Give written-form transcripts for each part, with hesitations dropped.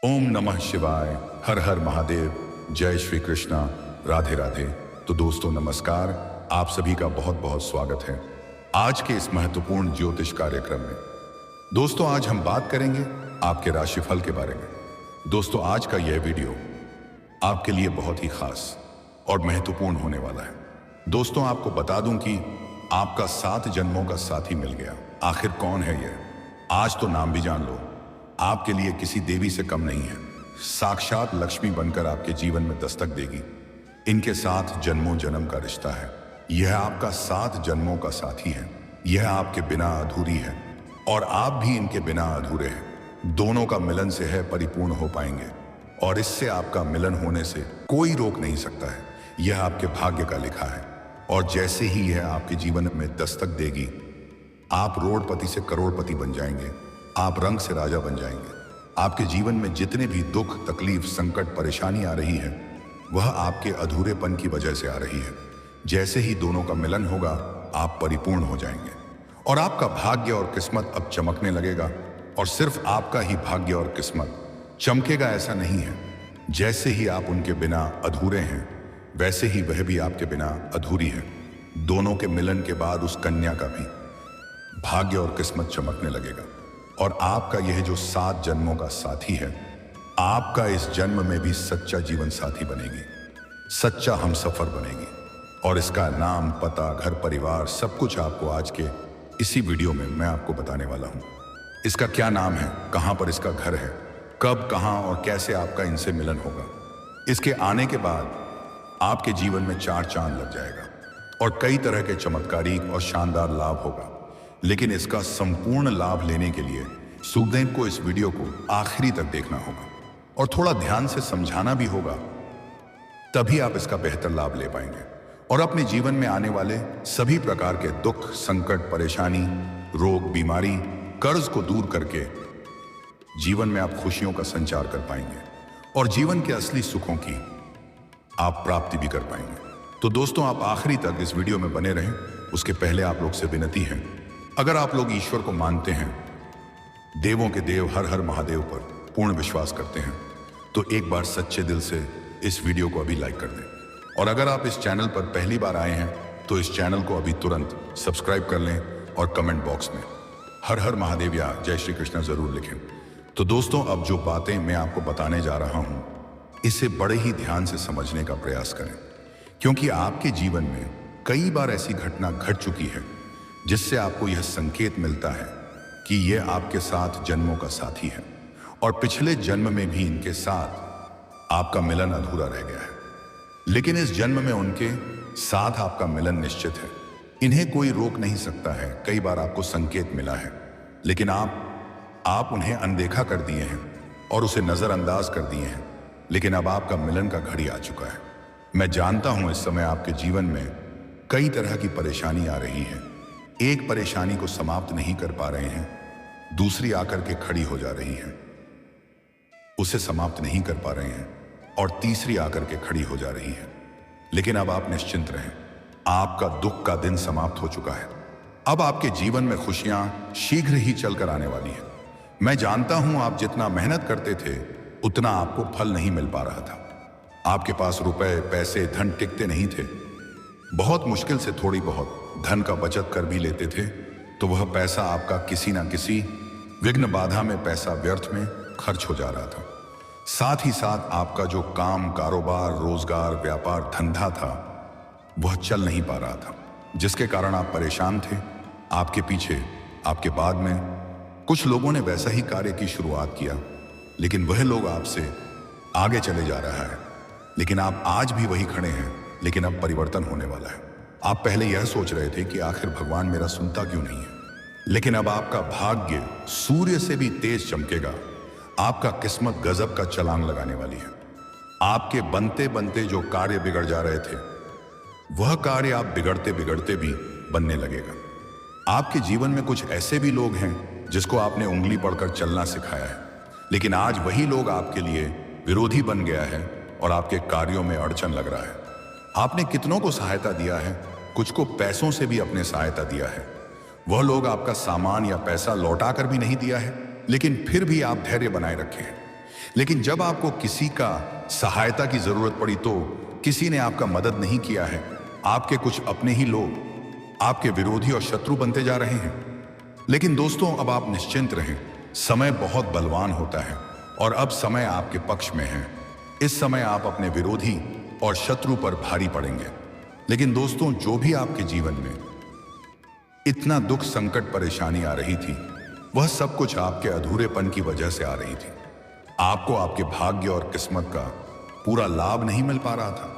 ओम नमः शिवाय। हर हर महादेव। जय श्री कृष्णा। राधे राधे। तो दोस्तों नमस्कार, आप सभी का बहुत बहुत स्वागत है आज के इस महत्वपूर्ण ज्योतिष कार्यक्रम में। दोस्तों आज हम बात करेंगे आपके राशिफल के बारे में। दोस्तों आज का यह वीडियो आपके लिए बहुत ही खास और महत्वपूर्ण होने वाला है। दोस्तों आपको बता दूं कि आपका 7 जन्मों का साथी मिल गया। आखिर कौन है यह? आज तो नाम भी जान लो। आपके लिए किसी देवी से कम नहीं है। साक्षात लक्ष्मी बनकर आपके जीवन में दस्तक देगी। इनके साथ जन्मों जन्म का रिश्ता है। यह आपका 7 जन्मों का साथी है। यह आपके बिना अधूरी है और आप भी इनके बिना अधूरे हैं। दोनों का मिलन से है परिपूर्ण हो पाएंगे और इससे आपका मिलन होने से कोई रोक नहीं सकता है। यह आपके भाग्य का लिखा है और जैसे ही यह आपके जीवन में दस्तक देगी, आप रोडपति से करोड़पति बन जाएंगे। आप रंग से राजा बन जाएंगे। आपके जीवन में जितने भी दुख, तकलीफ, संकट, परेशानी आ रही है, वह आपके अधूरेपन की वजह से आ रही है। जैसे ही दोनों का मिलन होगा, आप परिपूर्ण हो जाएंगे और आपका भाग्य और किस्मत अब चमकने लगेगा। और सिर्फ आपका ही भाग्य और किस्मत चमकेगा ऐसा नहीं है। जैसे ही आप उनके बिना अधूरे हैं, वैसे ही वह भी आपके बिना अधूरी है। दोनों के मिलन के बाद उस कन्या का भी भाग्य और किस्मत चमकने लगेगा और आपका यह जो 7 जन्मों का साथी है, आपका इस जन्म में भी सच्चा जीवन साथी बनेगी, सच्चा हमसफर बनेगी। और इसका नाम, पता, घर परिवार सब कुछ आपको आज के इसी वीडियो में मैं आपको बताने वाला हूं। इसका क्या नाम है, कहां पर इसका घर है, कब, कहां और कैसे आपका इनसे मिलन होगा। इसके आने के बाद आपके जीवन में 4 चांद लग जाएगा और कई तरह के चमत्कारिक और शानदार लाभ होगा। लेकिन इसका संपूर्ण लाभ लेने के लिए सुखदेव को इस वीडियो को आखिरी तक देखना होगा और थोड़ा ध्यान से समझाना भी होगा, तभी आप इसका बेहतर लाभ ले पाएंगे और अपने जीवन में आने वाले सभी प्रकार के दुख, संकट, परेशानी, रोग, बीमारी, कर्ज को दूर करके जीवन में आप खुशियों का संचार कर पाएंगे और जीवन के असली सुखों की आप प्राप्ति भी कर पाएंगे। तो दोस्तों आप आखिरी तक इस वीडियो में बने रहें। उसके पहले आप लोग से विनती है, अगर आप लोग ईश्वर को मानते हैं, देवों के देव हर हर महादेव पर पूर्ण विश्वास करते हैं, तो एक बार सच्चे दिल से इस वीडियो को अभी लाइक कर दें। और अगर आप इस चैनल पर पहली बार आए हैं तो इस चैनल को अभी तुरंत सब्सक्राइब कर लें और कमेंट बॉक्स में हर हर महादेव या जय श्री कृष्णा जरूर लिखें। तो दोस्तों अब जो बातें मैं आपको बताने जा रहा हूं, इसे बड़े ही ध्यान से समझने का प्रयास करें, क्योंकि आपके जीवन में कई बार ऐसी घटना घट चुकी है जिससे आपको यह संकेत मिलता है कि यह आपके 7 जन्मों का साथी है और पिछले जन्म में भी इनके साथ आपका मिलन अधूरा रह गया है। लेकिन इस जन्म में उनके साथ आपका मिलन निश्चित है। इन्हें कोई रोक नहीं सकता है। कई बार आपको संकेत मिला है, लेकिन आप उन्हें अनदेखा कर दिए हैं और उसे नजरअंदाज कर दिए हैं। लेकिन अब आपका मिलन का घड़ी आ चुका है। मैं जानता हूं इस समय आपके जीवन में कई तरह की परेशानी आ रही है। एक परेशानी को समाप्त नहीं कर पा रहे हैं, दूसरी आकर के खड़ी हो जा रही है, उसे समाप्त नहीं कर पा रहे हैं और तीसरी आकर के खड़ी हो जा रही है। लेकिन अब आप निश्चिंत रहें, आपका दुख का दिन समाप्त हो चुका है। अब आपके जीवन में खुशियां शीघ्र ही चलकर आने वाली है। मैं जानता हूं आप जितना मेहनत करते थे उतना आपको फल नहीं मिल पा रहा था। आपके पास रुपए, पैसे, धन टिकते नहीं थे। बहुत मुश्किल से थोड़ी बहुत धन का बचत कर भी लेते थे तो वह पैसा आपका किसी ना किसी विघ्न बाधा में, पैसा व्यर्थ में खर्च हो जा रहा था। साथ ही साथ आपका जो काम, कारोबार, रोजगार, व्यापार, धंधा था, वह चल नहीं पा रहा था, जिसके कारण आप परेशान थे। आपके पीछे, आपके बाद में कुछ लोगों ने वैसा ही कार्य की शुरुआत किया, लेकिन वह लोग आपसे आगे चले जा रहा है। लेकिन आप आज भी वही खड़े हैं। लेकिन अब परिवर्तन होने वाला है। आप पहले यह सोच रहे थे कि आखिर भगवान मेरा सुनता क्यों नहीं है, लेकिन अब आपका भाग्य सूर्य से भी तेज चमकेगा। आपका किस्मत गजब का छलांग लगाने वाली है। आपके बनते बनते जो कार्य बिगड़ जा रहे थे, वह कार्य आप बिगड़ते बिगड़ते भी बनने लगेगा। आपके जीवन में कुछ ऐसे भी लोग हैं जिसको आपने उंगली पड़कर चलना सिखाया है, लेकिन आज वही लोग आपके लिए विरोधी बन गया है और आपके कार्यों में अड़चन लग रहा है। आपने कितनों को सहायता दिया है, कुछ को पैसों से भी अपने सहायता दिया है। वह लोग आपका सामान या पैसा लौटा कर भी नहीं दिया है, लेकिन फिर भी आप धैर्य बनाए रखे हैं। लेकिन जब आपको किसी का सहायता की जरूरत पड़ी तो किसी ने आपका मदद नहीं किया है। आपके कुछ अपने ही लोग आपके विरोधी और शत्रु बनते जा रहे हैं। लेकिन दोस्तों, अब आप निश्चिंत रहें, समय बहुत बलवान होता है और अब समय आपके पक्ष में है। इस समय आप अपने विरोधी और शत्रु पर भारी पड़ेंगे। लेकिन दोस्तों, जो भी आपके जीवन में इतना दुख, संकट, परेशानी आ रही थी, वह सब कुछ आपके अधूरेपन की वजह से आ रही थी। आपको आपके भाग्य और किस्मत का पूरा लाभ नहीं मिल पा रहा था।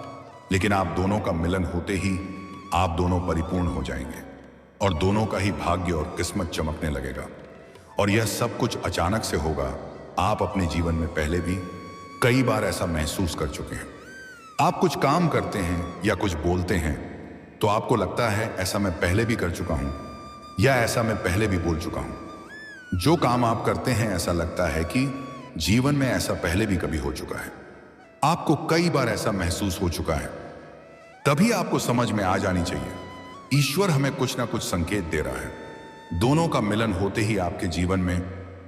लेकिन आप दोनों का मिलन होते ही आप दोनों परिपूर्ण हो जाएंगे और दोनों का ही भाग्य और किस्मत चमकने लगेगा। और यह सब कुछ अचानक से होगा। आप अपने जीवन में पहले भी कई बार ऐसा महसूस कर चुके हैं। आप कुछ काम करते हैं या कुछ बोलते हैं तो आपको लगता है ऐसा मैं पहले भी कर चुका हूं या ऐसा मैं पहले भी बोल चुका हूं। जो काम आप करते हैं ऐसा लगता है कि जीवन में ऐसा पहले भी कभी हो चुका है। आपको कई बार ऐसा महसूस हो चुका है। तभी आपको समझ में आ जानी चाहिए, ईश्वर हमें कुछ ना कुछ संकेत दे रहा है। दोनों का मिलन होते ही आपके जीवन में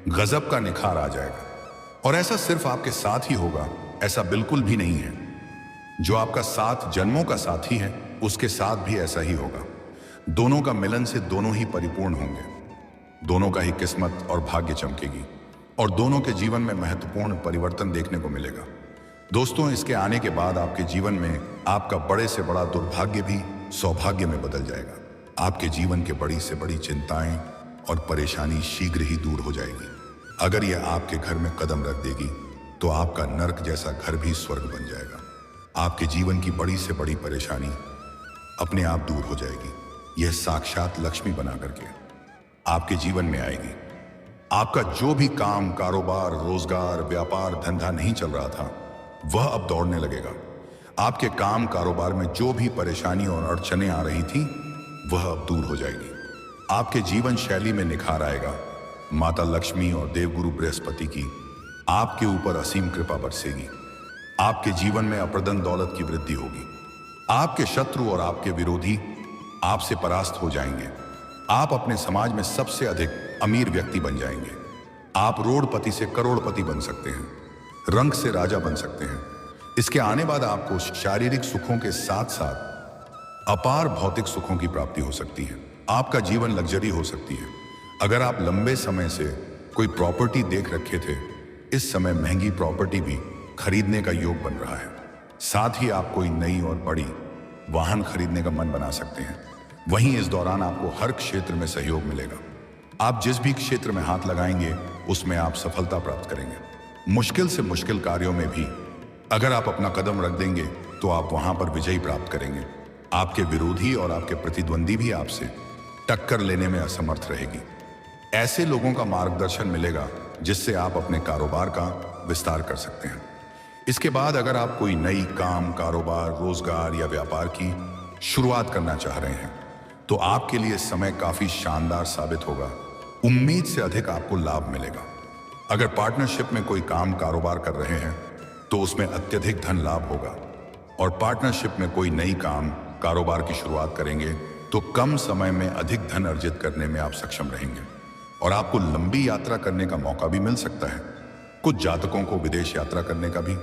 गजब का निखार आ जाएगा। और ऐसा सिर्फ आपके साथ ही होगा, ऐसा बिल्कुल भी नहीं है। जो आपका 7 जन्मों का साथी है उसके साथ भी ऐसा ही होगा। दोनों का मिलन से दोनों ही परिपूर्ण होंगे, दोनों का ही किस्मत और भाग्य चमकेगी और दोनों के जीवन में महत्वपूर्ण परिवर्तन देखने को मिलेगा। दोस्तों, इसके आने के बाद आपके जीवन में आपका बड़े से बड़ा दुर्भाग्य भी सौभाग्य में बदल जाएगा। आपके जीवन के बड़ी से बड़ी चिंताएं और परेशानी शीघ्र ही दूर हो जाएगी। अगर यह आपके घर में कदम रख देगी तो आपका नर्क जैसा घर भी स्वर्ग बन जाएगा। आपके जीवन की बड़ी से बड़ी परेशानी अपने आप दूर हो जाएगी। यह साक्षात लक्ष्मी बना करके आपके जीवन में आएगी। आपका जो भी काम, कारोबार, रोजगार, व्यापार, धंधा नहीं चल रहा था, वह अब दौड़ने लगेगा। आपके काम, कारोबार में जो भी परेशानी और अड़चनें आ रही थी, वह अब दूर हो जाएगी। आपके जीवन शैली में निखार आएगा। माता लक्ष्मी और देवगुरु बृहस्पति की आपके ऊपर असीम कृपा बरसेगी। आपके जीवन में अप्रदन दौलत की वृद्धि होगी। आपके शत्रु और आपके विरोधी आपसे परास्त हो जाएंगे। आप अपने समाज में सबसे अधिक अमीर व्यक्ति बन जाएंगे। आप रोडपति से करोड़पति बन सकते हैं, रंक से राजा बन सकते हैं। इसके आने बाद आपको शारीरिक सुखों के साथ साथ अपार भौतिक सुखों की प्राप्ति हो सकती है। आपका जीवन लग्जरी हो सकती है। अगर आप लंबे समय से कोई प्रॉपर्टी देख रखे थे, इस समय महंगी प्रॉपर्टी भी खरीदने का योग बन रहा है। साथ ही आप कोई नई और बड़ी वाहन खरीदने का मन बना सकते हैं। वहीं इस दौरान आपको हर क्षेत्र में सहयोग मिलेगा। आप जिस भी क्षेत्र में हाथ लगाएंगे उसमें आप सफलता प्राप्त करेंगे। मुश्किल से मुश्किल कार्यों में भी अगर आप अपना कदम रख देंगे तो आप वहां पर विजय प्राप्त करेंगे। आपके विरोधी और आपके प्रतिद्वंदी भी आपसे टक्कर लेने में असमर्थ रहेगी। ऐसे लोगों का मार्गदर्शन मिलेगा जिससे आप अपने कारोबार का विस्तार कर सकते हैं। इसके बाद अगर आप कोई नई काम, कारोबार, रोजगार या व्यापार की शुरुआत करना चाह रहे हैं तो आपके लिए समय काफी शानदार साबित होगा। उम्मीद से अधिक आपको लाभ मिलेगा। अगर पार्टनरशिप में कोई काम, कारोबार कर रहे हैं तो उसमें अत्यधिक धन लाभ होगा। और पार्टनरशिप में कोई नई काम, कारोबार की शुरुआत करेंगे तो कम समय में अधिक धन अर्जित करने में आप सक्षम रहेंगे और आपको लंबी यात्रा करने का मौका भी मिल सकता है। कुछ जातकों को विदेश यात्रा करने का भी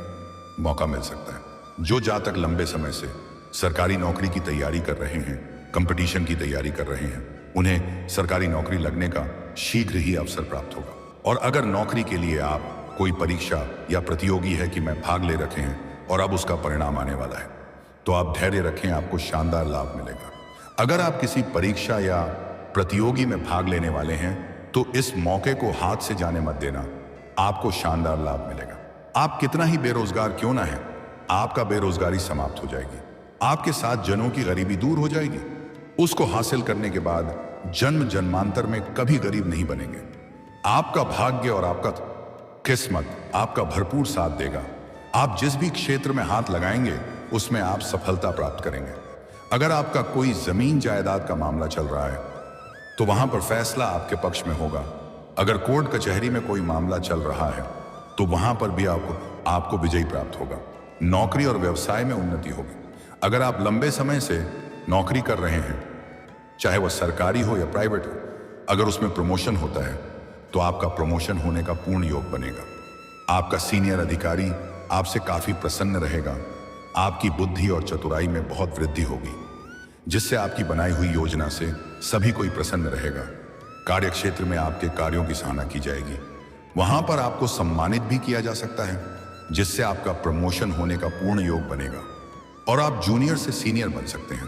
मौका मिल सकता है। जो जातक लंबे समय से सरकारी नौकरी की तैयारी कर रहे हैं, कंपटीशन की तैयारी कर रहे हैं, उन्हें सरकारी नौकरी लगने का शीघ्र ही अवसर प्राप्त होगा। और अगर नौकरी के लिए आप कोई परीक्षा या प्रतियोगी है कि मैं भाग ले रखे हैं और अब उसका परिणाम आने वाला है, तो आप धैर्य रखें, आपको शानदार लाभ मिलेगा। अगर आप किसी परीक्षा या प्रतियोगी में भाग लेने वाले हैं तो इस मौके को हाथ से जाने मत देना, आपको शानदार लाभ मिलेगा। आप कितना ही बेरोजगार क्यों ना है, आपका बेरोजगारी समाप्त हो जाएगी। आपके साथ जनों की गरीबी दूर हो जाएगी। उसको हासिल करने के बाद जन्म जन्मांतर में कभी गरीब नहीं बनेंगे। आपका भाग्य और आपका किस्मत आपका भरपूर साथ देगा। आप जिस भी क्षेत्र में हाथ लगाएंगे उसमें आप सफलता प्राप्त करेंगे। अगर आपका कोई जमीन जायदाद का मामला चल रहा है तो वहां पर फैसला आपके पक्ष में होगा। अगर कोर्ट कचहरी में कोई मामला चल रहा है तो वहां पर भी आपको विजय प्राप्त होगा। नौकरी और व्यवसाय में उन्नति होगी। अगर आप लंबे समय से नौकरी कर रहे हैं, चाहे वह सरकारी हो या प्राइवेट हो, अगर उसमें प्रमोशन होता है तो आपका प्रमोशन होने का पूर्ण योग बनेगा। आपका सीनियर अधिकारी आपसे काफी प्रसन्न रहेगा। आपकी बुद्धि और चतुराई में बहुत वृद्धि होगी, जिससे आपकी बनाई हुई योजना से सभी कोई प्रसन्न रहेगा। कार्यक्षेत्र में आपके कार्यों की सराहना की जाएगी। वहां पर आपको सम्मानित भी किया जा सकता है, जिससे आपका प्रमोशन होने का पूर्ण योग बनेगा और आप जूनियर से सीनियर बन सकते हैं।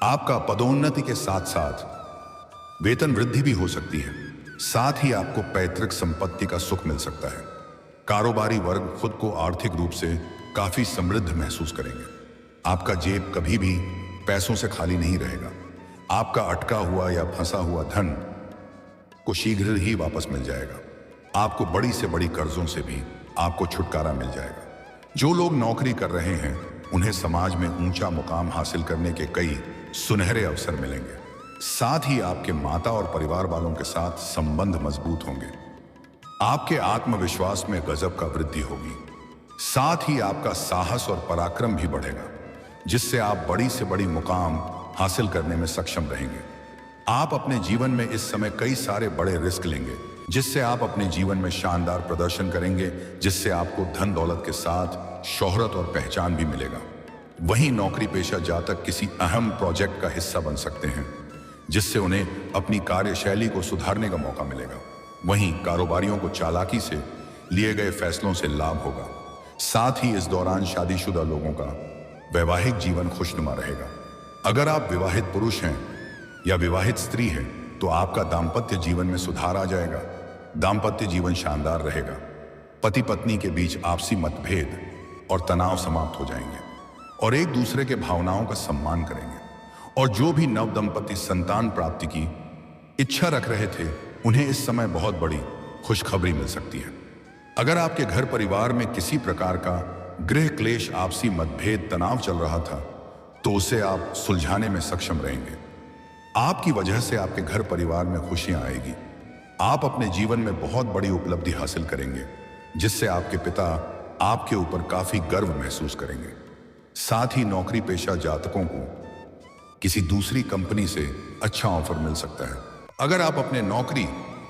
आपका पदोन्नति के साथ साथ वेतन वृद्धि भी हो सकती है। साथ ही आपको पैतृक संपत्ति का सुख मिल सकता है। कारोबारी वर्ग खुद को आर्थिक रूप से काफी समृद्ध महसूस करेंगे। आपका जेब कभी भी पैसों से खाली नहीं रहेगा। आपका अटका हुआ या फंसा हुआ धन को शीघ्र ही वापस मिल जाएगा। आपको बड़ी से बड़ी कर्जों से भी आपको छुटकारा मिल जाएगा। जो लोग नौकरी कर रहे हैं उन्हें समाज में ऊंचा मुकाम हासिल करने के कई सुनहरे अवसर मिलेंगे। साथ ही आपके माता और परिवार वालों के साथ संबंध मजबूत होंगे। आपके आत्मविश्वास में गजब का वृद्धि होगी। साथ ही आपका साहस और पराक्रम भी बढ़ेगा, जिससे आप बड़ी से बड़ी मुकाम हासिल करने में सक्षम रहेंगे। आप अपने जीवन में इस समय कई सारे बड़े रिस्क लेंगे, जिससे आप अपने जीवन में शानदार प्रदर्शन करेंगे, जिससे आपको धन दौलत के साथ शोहरत और पहचान भी मिलेगा। वहीं नौकरी पेशा जातक किसी अहम प्रोजेक्ट का हिस्सा बन सकते हैं, जिससे उन्हें अपनी कार्यशैली को सुधारने का मौका मिलेगा। वहीं कारोबारियों को चालाकी से लिए गए फैसलों से लाभ होगा। साथ ही इस दौरान शादीशुदा लोगों का वैवाहिक जीवन खुशनुमा रहेगा। अगर आप विवाहित पुरुष हैं या विवाहित स्त्री हैं तो आपका दाम्पत्य जीवन में सुधार आ जाएगा। दाम्पत्य जीवन शानदार रहेगा। पति पत्नी के बीच आपसी मतभेद और तनाव समाप्त हो जाएंगे और एक दूसरे के भावनाओं का सम्मान करेंगे। और जो भी नव दंपति संतान प्राप्ति की इच्छा रख रहे थे उन्हें इस समय बहुत बड़ी खुशखबरी मिल सकती है। अगर आपके घर परिवार में किसी प्रकार का गृह क्लेश, आपसी मतभेद, तनाव चल रहा था तो उसे आप सुलझाने में सक्षम रहेंगे। आपकी वजह से आपके घर परिवार में खुशियां आएगी। आप अपने जीवन में बहुत बड़ी उपलब्धि हासिल करेंगे, जिससे आपके पिता आपके ऊपर काफी गर्व महसूस करेंगे। साथ ही नौकरी पेशा जातकों को किसी दूसरी कंपनी से अच्छा ऑफर मिल सकता है। अगर आप अपने नौकरी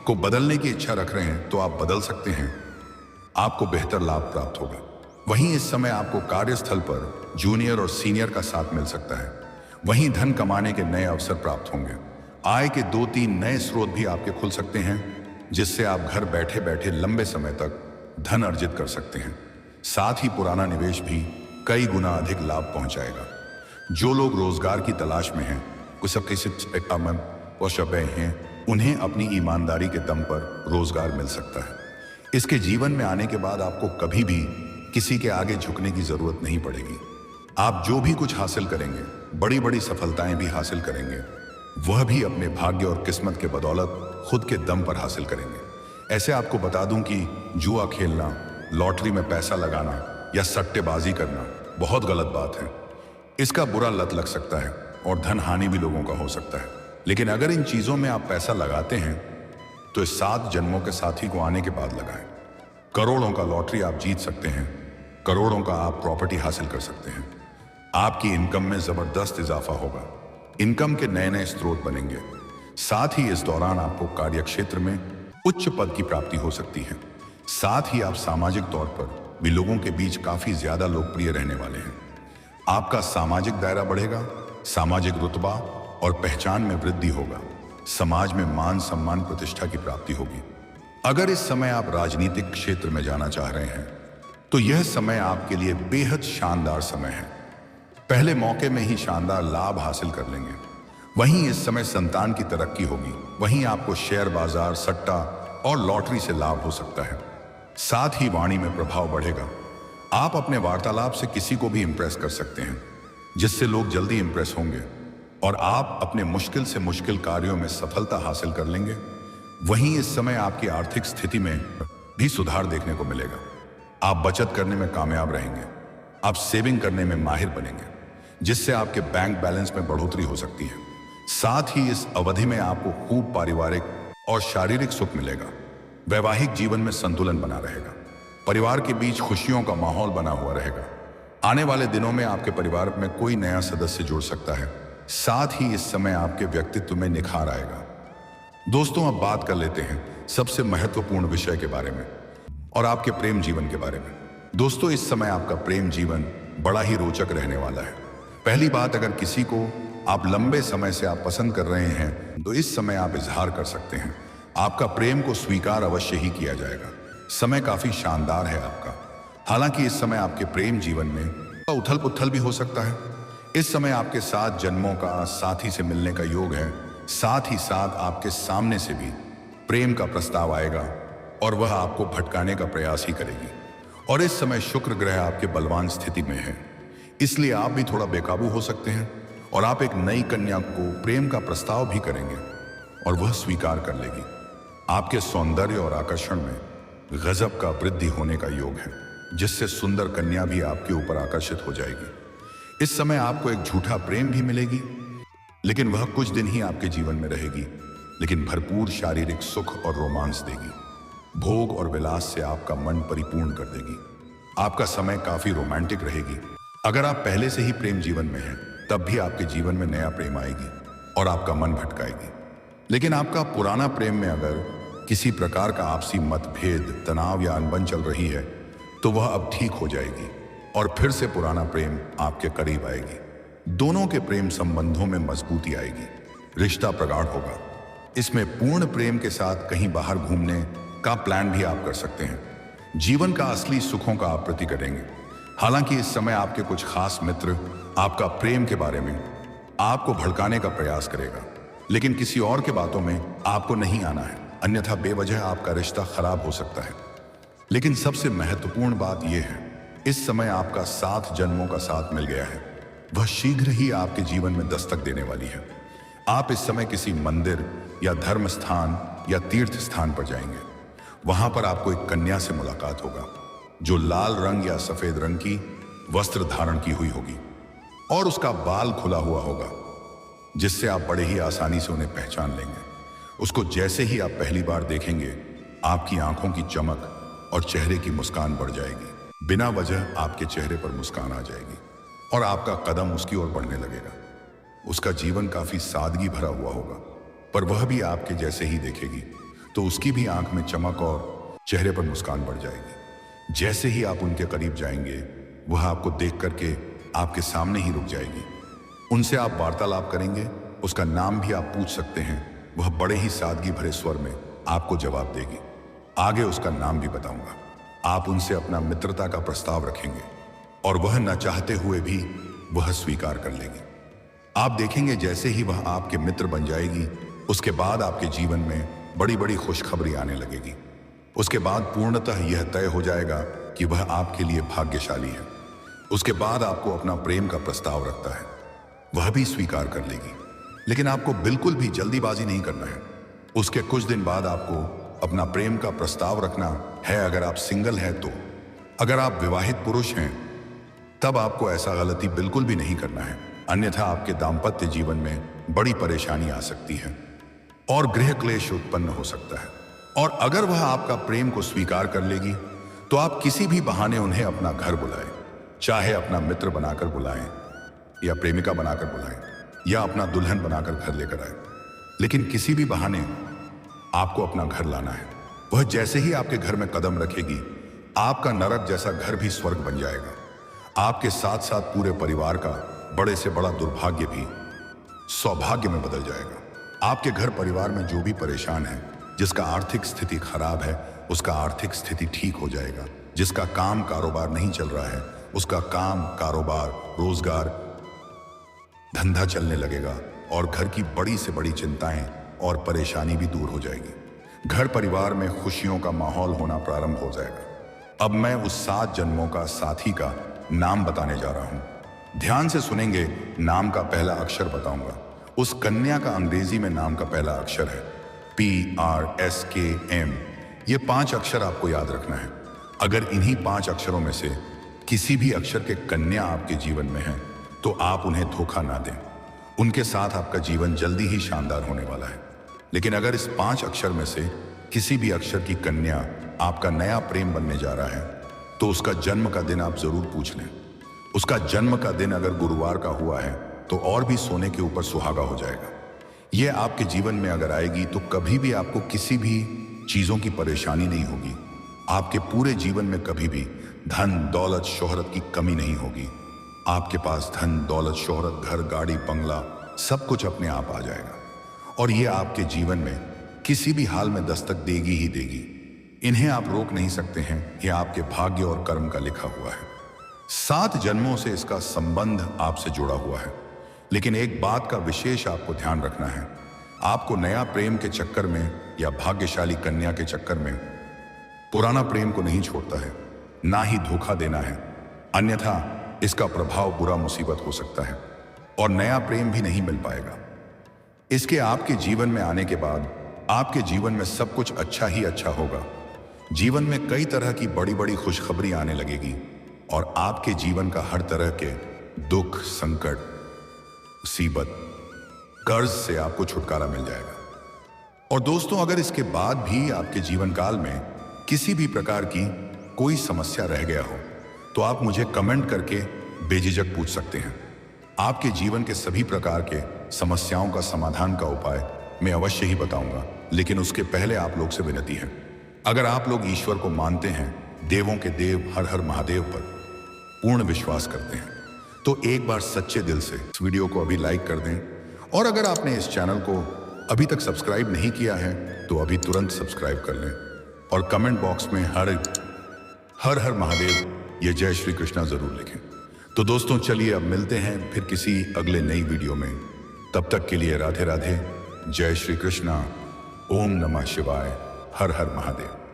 को बदलने की इच्छा रख रहे हैं तो आप बदल सकते हैं। आपको बेहतर लाभ प्राप्त होगा। वहीं इस समय आपको कार्यस्थल पर जूनियर और सीनियर का साथ मिल सकता है। वहीं धन कमाने के नए अवसर प्राप्त होंगे। आय के 2-3 नए स्रोत भी आपके खुल सकते हैं, जिससे आप घर बैठे बैठे लंबे समय तक धन अर्जित कर सकते हैं। साथ ही पुराना निवेश भी कई गुना अधिक लाभ पहुंचाएगा। जो लोग रोजगार की तलाश में हैं, हैं, उन्हें अपनी ईमानदारी के दम पर रोजगार मिल सकता है। इसके जीवन में आने के बाद आपको कभी भी किसी के आगे झुकने की जरूरत नहीं पड़ेगी। आप जो भी कुछ हासिल करेंगे, बड़ी बड़ी सफलताएं भी हासिल करेंगे, वह भी अपने भाग्य और किस्मत के बदौलत खुद के दम पर हासिल करेंगे। ऐसे आपको बता दूं कि जुआ खेलना, लॉटरी में पैसा लगाना या सट्टेबाजी करना बहुत गलत बात है। इसका बुरा लत लग सकता है और धन हानि भी लोगों का हो सकता है। लेकिन अगर इन चीजों में आप पैसा लगाते हैं तो इस 7 जन्मों के साथी को आने के बाद लगाएं। करोड़ों का लॉटरी आप जीत सकते हैं। करोड़ों का आप प्रॉपर्टी हासिल कर सकते हैं। आपकी इनकम में जबरदस्त इजाफा होगा। इनकम के नए नए स्रोत बनेंगे। साथ ही इस दौरान आपको कार्यक्षेत्र में उच्च पद की प्राप्ति हो सकती है। साथ ही आप सामाजिक तौर पर भी लोगों के बीच काफी ज्यादा लोकप्रिय रहने वाले हैं। आपका सामाजिक दायरा बढ़ेगा। सामाजिक रुतबा और पहचान में वृद्धि होगा। समाज में मान सम्मान प्रतिष्ठा की प्राप्ति होगी। अगर इस समय आप राजनीतिक क्षेत्र में जाना चाह रहे हैं तो यह समय आपके लिए बेहद शानदार समय है। पहले मौके में ही शानदार लाभ हासिल कर लेंगे। वहीं इस समय संतान की तरक्की होगी। वहीं आपको शेयर बाजार, सट्टा और लॉटरी से लाभ हो सकता है। साथ ही वाणी में प्रभाव बढ़ेगा। आप अपने वार्तालाप से किसी को भी इंप्रेस कर सकते हैं, जिससे लोग जल्दी इंप्रेस होंगे और आप अपने मुश्किल से मुश्किल कार्यों में सफलता हासिल कर लेंगे। वहीं इस समय आपकी आर्थिक स्थिति में भी सुधार देखने को मिलेगा। आप बचत करने में कामयाब रहेंगे। आप सेविंग करने में माहिर बनेंगे, जिससे आपके बैंक बैलेंस में बढ़ोतरी हो सकती है। साथ ही इस अवधि में आपको खूब पारिवारिक और शारीरिक सुख मिलेगा। वैवाहिक जीवन में संतुलन बना रहेगा। परिवार के बीच खुशियों का माहौल बना हुआ रहेगा। आने वाले दिनों में आपके परिवार में कोई नया सदस्य जुड़ सकता है। साथ ही इस समय आपके व्यक्तित्व में निखार आएगा। दोस्तों, अब बात कर लेते हैं सबसे महत्वपूर्ण विषय के बारे में, और आपके प्रेम जीवन के बारे में। दोस्तों, इस समय आपका प्रेम जीवन बड़ा ही रोचक रहने वाला है। पहली बात, अगर किसी को आप लंबे समय से आप पसंद कर रहे हैं तो इस समय आप इजहार कर सकते हैं। आपका प्रेम को स्वीकार अवश्य ही किया जाएगा। समय काफी शानदार है आपका। हालांकि इस समय आपके प्रेम जीवन में उथल पुथल भी हो सकता है। इस समय आपके 7 जन्मों का साथी से मिलने का योग है। साथ ही साथ आपके सामने से भी प्रेम का प्रस्ताव आएगा और वह आपको भटकाने का प्रयास ही करेगी। और इस समय शुक्र ग्रह आपके बलवान स्थिति में है, इसलिए आप भी थोड़ा बेकाबू हो सकते हैं और आप एक नई कन्या को प्रेम का प्रस्ताव भी करेंगे और वह स्वीकार कर लेगी। आपके सौंदर्य और आकर्षण में गजब का वृद्धि होने का योग है, जिससे सुंदर कन्या भी आपके ऊपर आकर्षित हो जाएगी। इस समय आपको एक झूठा प्रेम भी मिलेगी, लेकिन वह कुछ दिन ही आपके जीवन में रहेगी, लेकिन भरपूर शारीरिक सुख और रोमांस देगी। भोग और विलास से आपका मन परिपूर्ण कर देगी। आपका समय काफी रोमांटिक रहेगी। अगर आप पहले से ही प्रेम जीवन में हैं, तब भी आपके जीवन में नया प्रेम आएगी और आपका मन भटकाएगी। लेकिन आपका पुराना प्रेम में अगर किसी प्रकार का आपसी मतभेद, तनाव या अनबन चल रही है, तो वह अब ठीक हो जाएगी और फिर से पुराना प्रेम आपके करीब आएगी। दोनों के प्रेम संबंधों में मजबूती आएगी, रिश्ता प्रगाढ़ होगा। इसमें पूर्ण प्रेम के साथ कहीं बाहर घूमने का प्लान भी आप कर सकते हैं। जीवन का असली सुखों का आप प्रति करेंगे। हालांकि इस समय आपके कुछ खास मित्र आपका प्रेम के बारे में आपको भड़काने का प्रयास करेगा, लेकिन किसी और के बातों में आपको नहीं आना है, अन्यथा बेवजह आपका रिश्ता खराब हो सकता है। लेकिन सबसे महत्वपूर्ण बात यह है, इस समय आपका 7 जन्मों का साथ मिल गया है। वह शीघ्र ही आपके जीवन में दस्तक देने वाली है। आप इस समय किसी मंदिर या धर्म स्थान या तीर्थ स्थान पर जाएंगे। वहां पर आपको एक कन्या से मुलाकात होगा जो लाल रंग या सफेद रंग की वस्त्र धारण की हुई होगी और उसका बाल खुला हुआ होगा, जिससे आप बड़े ही आसानी से उन्हें पहचान लेंगे। उसको जैसे ही आप पहली बार देखेंगे, आपकी आंखों की चमक और चेहरे की मुस्कान बढ़ जाएगी। बिना वजह आपके चेहरे पर मुस्कान आ जाएगी और आपका कदम उसकी ओर बढ़ने लगेगा। उसका जीवन काफी सादगी भरा हुआ होगा, पर वह भी आपके जैसे ही देखेगी तो उसकी भी आंख में चमक और चेहरे पर मुस्कान बढ़ जाएगी। जैसे ही आप उनके करीब जाएंगे, वह आपको देख करके आपके सामने ही रुक जाएगी। उनसे आप वार्तालाप करेंगे, उसका नाम भी आप पूछ सकते हैं। वह बड़े ही सादगी भरे स्वर में आपको जवाब देगी। आगे उसका नाम भी बताऊंगा। आप उनसे अपना मित्रता का प्रस्ताव रखेंगे और वह न चाहते हुए भी वह स्वीकार कर लेगी। आप देखेंगे जैसे ही वह आपके मित्र बन जाएगी, उसके बाद आपके जीवन में बड़ी बड़ी खुशखबरी आने लगेगी। उसके बाद पूर्णतः यह तय हो जाएगा कि वह आपके लिए भाग्यशाली है। उसके बाद आपको अपना प्रेम का प्रस्ताव रखता है, वह भी स्वीकार कर लेगी। लेकिन आपको बिल्कुल भी जल्दीबाजी नहीं करना है। उसके कुछ दिन बाद आपको अपना प्रेम का प्रस्ताव रखना है, अगर आप सिंगल हैं तो। अगर आप विवाहित पुरुष हैं, तब आपको ऐसा गलती बिल्कुल भी नहीं करना है, अन्यथा आपके दाम्पत्य जीवन में बड़ी परेशानी आ सकती है और गृह क्लेश उत्पन्न हो सकता है। और अगर वह आपका प्रेम को स्वीकार कर लेगी, तो आप किसी भी बहाने उन्हें अपना घर बुलाएं, चाहे अपना मित्र बनाकर बुलाएं या प्रेमिका बनाकर बुलाएं या अपना दुल्हन बनाकर घर लेकर आए, लेकिन किसी भी बहाने आपको अपना घर लाना है। वह जैसे ही आपके घर में कदम रखेगी, आपका नरक जैसा घर भी स्वर्ग बन जाएगा। आपके साथ साथ पूरे परिवार का बड़े से बड़ा दुर्भाग्य भी सौभाग्य में बदल जाएगा। आपके घर परिवार में जो भी परेशान है, जिसका आर्थिक स्थिति खराब है, उसका आर्थिक स्थिति ठीक हो जाएगा। जिसका काम कारोबार नहीं चल रहा है, उसका काम कारोबार रोजगार धंधा चलने लगेगा और घर की बड़ी से बड़ी चिंताएं और परेशानी भी दूर हो जाएगी। घर परिवार में खुशियों का माहौल होना प्रारंभ हो जाएगा। अब मैं उस 7 जन्मों का साथी का नाम बताने जा रहा हूं। ध्यान से सुनेंगे। नाम का पहला अक्षर बताऊंगा। उस कन्या का अंग्रेजी में नाम का पहला अक्षर है PRSKM। ये 5 अक्षर आपको याद रखना है। अगर इन्हीं 5 अक्षरों में से किसी भी अक्षर के कन्या आपके जीवन में है, तो आप उन्हें धोखा ना दें। उनके साथ आपका जीवन जल्दी ही शानदार होने वाला है। लेकिन अगर इस 5 अक्षर में से किसी भी अक्षर की कन्या आपका नया प्रेम बनने जा रहा है, तो उसका जन्म का दिन आप जरूर पूछ लें। उसका जन्म का दिन अगर गुरुवार का हुआ है, तो और भी सोने के ऊपर सुहागा हो जाएगा। यह आपके जीवन में अगर आएगी, तो कभी भी आपको किसी भी चीजों की परेशानी नहीं होगी। आपके पूरे जीवन में कभी भी धन दौलत शोहरत की कमी नहीं होगी। आपके पास धन दौलत शोहरत घर गाड़ी बंगला सब कुछ अपने आप आ जाएगा और ये आपके जीवन में किसी भी हाल में दस्तक देगी ही देगी। इन्हें आप रोक नहीं सकते हैं, ये आपके भाग्य और कर्म का लिखा हुआ है। 7 जन्मों से इसका संबंध आपसे जुड़ा हुआ है। लेकिन एक बात का विशेष आपको ध्यान रखना है, आपको नया प्रेम के चक्कर में या भाग्यशाली कन्या के चक्कर में पुराना प्रेम को नहीं छोड़ता है, ना ही धोखा देना है, अन्यथा इसका प्रभाव बुरा मुसीबत हो सकता है और नया प्रेम भी नहीं मिल पाएगा। इसके आपके जीवन में आने के बाद आपके जीवन में सब कुछ अच्छा ही अच्छा होगा। जीवन में कई तरह की बड़ी बड़ी खुशखबरी आने लगेगी और आपके जीवन का हर तरह के दुख संकट मुसीबत कर्ज से आपको छुटकारा मिल जाएगा। और दोस्तों, अगर इसके बाद भी आपके जीवन काल में किसी भी प्रकार की कोई समस्या रह गया हो तो आप मुझे कमेंट करके बेझिझक पूछ सकते हैं। आपके जीवन के सभी प्रकार के समस्याओं का समाधान का उपाय मैं अवश्य ही बताऊंगा। लेकिन उसके पहले आप लोग से विनती है, अगर आप लोग ईश्वर को मानते हैं, देवों के देव हर हर महादेव पर पूर्ण विश्वास करते हैं, तो एक बार सच्चे दिल से इस वीडियो को अभी लाइक कर दें। और अगर आपने इस चैनल को अभी तक सब्सक्राइब नहीं किया है तो अभी तुरंत सब्सक्राइब कर लें और कमेंट बॉक्स में हर हर महादेव ये जय श्री कृष्णा जरूर लिखें। तो दोस्तों, चलिए अब मिलते हैं फिर किसी अगले नई वीडियो में। तब तक के लिए राधे राधे, जय श्री कृष्णा, ओम नमः शिवाय, हर हर महादेव।